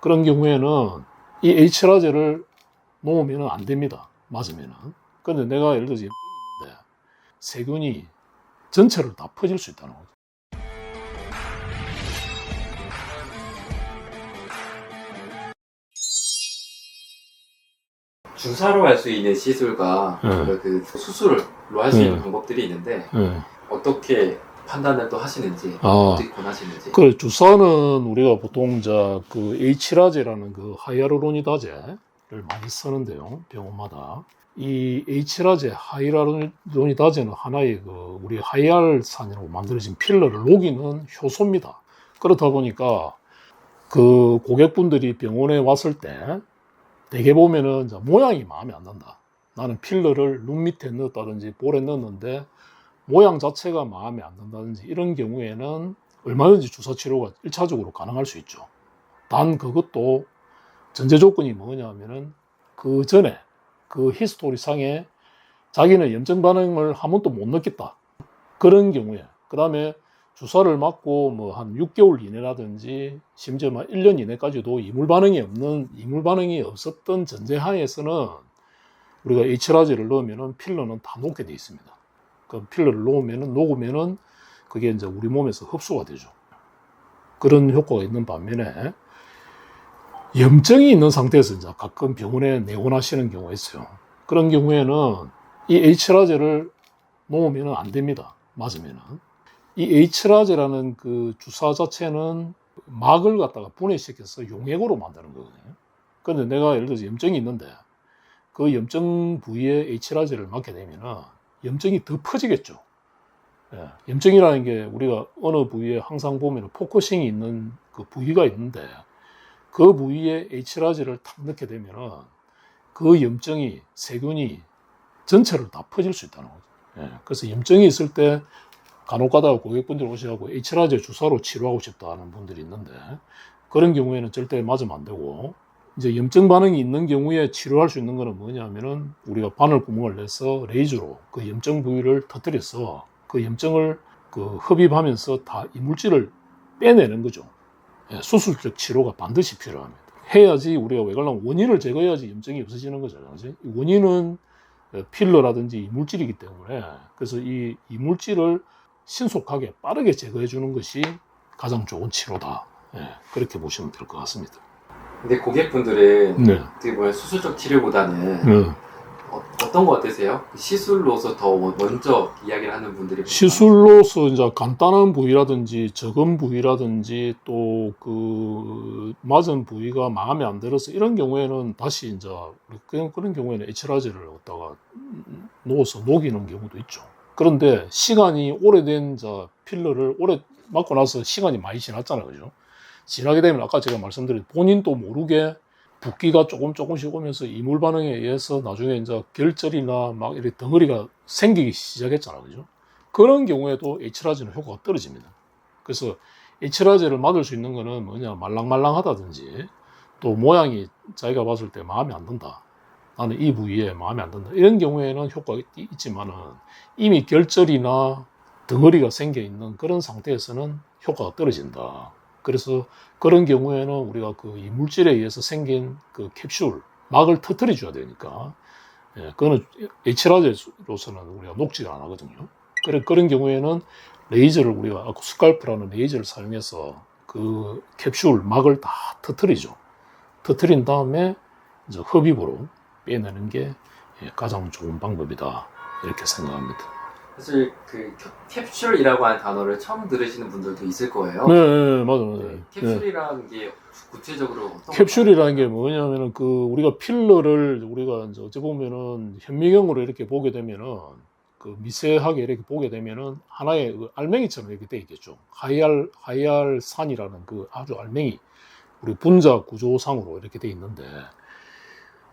그런 경우에는 이 H라제를 놓으면 안 됩니다. 맞으면은. 근데 내가 예를 들어서 염증이 있는데 세균이 전체를 다 퍼질 수 있다는 거죠. 주사로 할 수 있는 시술과 그 수술로 할 수 있는 방법들이 있는데 어떻게 판단을 또 하시는지 어떻게 권하시는지. 그 주사는 우리가 보통 그 H라제라는 그 하이아루로니다제를 많이 쓰는데요, 병원마다. 이 H라제, 하이아루로니다제는 하나의 그 우리 하이알산이라고 만들어진 필러를 녹이는 효소입니다. 그렇다 보니까 그 고객분들이 병원에 왔을 때 대개 보면은 모양이 마음에 안 든다. 나는 필러를 눈 밑에 넣었다든지 볼에 넣었는데 모양 자체가 마음에 안 든다든지 이런 경우에는 얼마든지 주사 치료가 1차적으로 가능할 수 있죠. 단 그것도 전제 조건이 뭐냐면은 그 전에 그 히스토리 상에 자기는 염증 반응을 한 번도 못 느꼈다. 그런 경우에 그 다음에 주사를 맞고 뭐 한 6개월 이내라든지 심지어 1년 이내까지도 이물 반응이 없었던 전제하에서는 우리가 H라제를 넣으면은 필러는 다 녹게 돼 있습니다. 그 필러를 녹으면은 그게 이제 우리 몸에서 흡수가 되죠. 그런 효과가 있는 반면에 염증이 있는 상태에서 이제 가끔 병원에 내원하시는 경우가 있어요. 그런 경우에는 이 H라제를 놓으면 안 됩니다. 맞으면은. 이 H라제라는 그 주사 자체는 막을 갖다가 분해시켜서 용액으로 만드는 거거든요. 그런데 내가 예를 들어서 염증이 있는데 그 염증 부위에 H라제를 맞게 되면은 염증이 더 퍼지겠죠. 예, 염증이라는 게 우리가 어느 부위에 항상 보면 포커싱이 있는 그 부위가 있는데 그 부위에 H라제를 탁 넣게 되면은 그 염증이 세균이 전체를 다 퍼질 수 있다는 거죠. 예, 그래서 염증이 있을 때 간혹 가다가 고객분들 오셔가지고 H라제 주사로 치료하고 싶다 하는 분들이 있는데 그런 경우에는 절대 맞으면 안 되고 이제 염증 반응이 있는 경우에 치료할 수 있는 거는 뭐냐면은 우리가 바늘 구멍을 내서 레이저로 그 염증 부위를 터뜨려서 그 염증을 그 흡입하면서 다 이물질을 빼내는 거죠. 예, 수술적 치료가 반드시 필요합니다. 해야지 우리가 왜 그러냐면 원인을 제거해야지 염증이 없어지는 거죠. 원인은 필러라든지 이물질이기 때문에 그래서 이 이물질을 신속하게 빠르게 제거해 주는 것이 가장 좋은 치료다. 예, 그렇게 보시면 될 것 같습니다. 근데 고객분들은 네. 어떻게 보면 수술적 치료보다는 어떤 거 같으세요? 시술로서 더 먼저 이야기를 하는 분들이 시술로서 이제 간단한 부위라든지 적은 부위라든지 또 그 맞은 부위가 마음에 안 들어서 이런 경우에는 다시 이제 그런 경우에는 H라제를 갖다가 놓아서 녹이는 경우도 있죠. 그런데 시간이 오래된 필러를 오래 맞고 나서 시간이 많이 지났잖아요, 그죠? 지나게 되면 아까 제가 말씀드린 본인도 모르게 붓기가 조금씩 오면서 이물 반응에 의해서 나중에 이제 결절이나 막 이렇게 덩어리가 생기기 시작했잖아요, 그죠? 그런 경우에도 H라제는 효과가 떨어집니다. 그래서 H라제를 맞을 수 있는 거는 뭐냐, 말랑말랑하다든지 또 모양이 자기가 봤을 때 마음에 안 든다. 나는 이 부위에 마음에 안 든다. 이런 경우에는 효과가 있지만은 이미 결절이나 덩어리가 생겨 있는 그런 상태에서는 효과가 떨어진다. 그래서 그런 경우에는 우리가 그 이물질에 의해서 생긴 그 캡슐, 막을 터뜨려 줘야 되니까, 예, 그거는 H라제로서는 우리가 녹지가 안 하거든요. 그런 경우에는 레이저를 우리가 스칼프라는 레이저를 사용해서 그 캡슐, 막을 다 터뜨리죠. 터뜨린 다음에 이제 흡입으로 빼내는 게 가장 좋은 방법이다. 이렇게 생각합니다. 사실 그 캡슐이라고 하는 단어를 처음 들으시는 분들도 있을 거예요. 네, 맞아요. 캡슐이라는 게 구체적으로 어떤 캡슐이라는 게 뭐냐면은 그 우리가 필러를 우리가 이제 어찌 보면은 현미경으로 이렇게 보게 되면은 그 미세하게 이렇게 보게 되면은 하나의 그 알맹이처럼 이렇게 돼 있겠죠. 하이알산이라는 그 아주 알맹이 우리 분자 구조상으로 이렇게 돼 있는데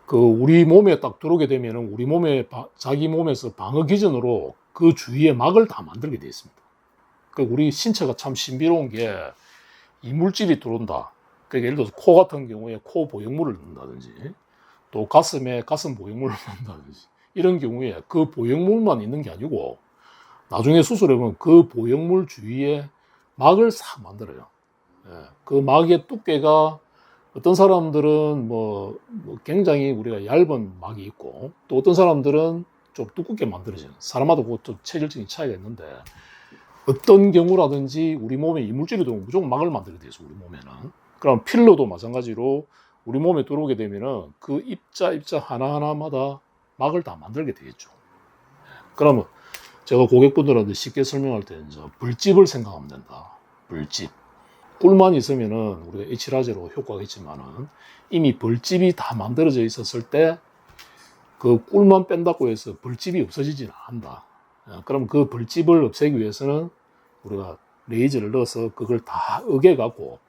그 우리 몸에 딱 들어오게 되면은 우리 몸에 자기 몸에서 방어 기전으로 그 주위에 막을 다 만들게 되어 있습니다. 그 우리 신체가 참 신비로운 게 이물질이 들어온다. 그러니까 예를 들어서 코 같은 경우에 코 보형물을 넣는다든지 또 가슴에 가슴 보형물을 넣는다든지 이런 경우에 그 보형물만 있는 게 아니고 나중에 수술해보면 그 보형물 주위에 막을 싹 만들어요. 그 막의 두께가 어떤 사람들은 뭐 굉장히 우리가 얇은 막이 있고 또 어떤 사람들은 좀 두껍게 만들어지는 사람마다 좀 체질적인 차이가 있는데 어떤 경우라든지 우리 몸에 이물질이 들어오면 무조건 막을 만들게 되죠. 우리 몸에는. 그럼 필러도 마찬가지로 우리 몸에 들어오게 되면은 그 입자 하나하나마다 막을 다 만들게 되겠죠. 그러면 제가 고객분들한테 쉽게 설명할 때 이제 불집을 생각하면 된다. 불집. 꿀만 있으면은 우리가 H라제로 효과가 있지만은 이미 벌집이 다 만들어져 있었을 때 그 꿀만 뺀다고 해서 벌집이 없어지지는 않는다. 그럼 그 벌집을 없애기 위해서는 우리가 레이저를 넣어서 그걸 다 으개갖고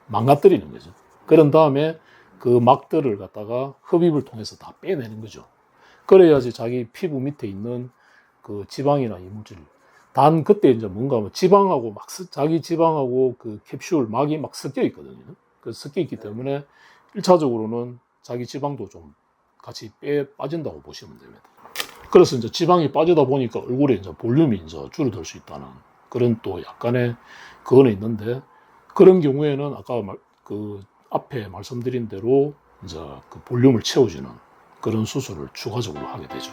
망가뜨리는 거죠. 그런 다음에 그 막들을 갖다가 흡입을 통해서 다 빼내는 거죠. 그래야지 자기 피부 밑에 있는 그 지방이나 이물질. 단 그때 이제 뭔가 뭐 지방하고 막 자기 지방하고 그 캡슐 막이 막 섞여 있거든요. 그 섞여 있기 때문에 1차적으로는 자기 지방도 좀 같이 빠진다고 보시면 됩니다. 그래서 이제 지방이 빠지다 보니까 얼굴에 이제 볼륨이 이제 줄어들 수 있다는 그런 또 약간의 그거는 있는데 그런 경우에는 아까 그 앞에 말씀드린 대로 이제 그 볼륨을 채워주는 그런 수술을 추가적으로 하게 되죠.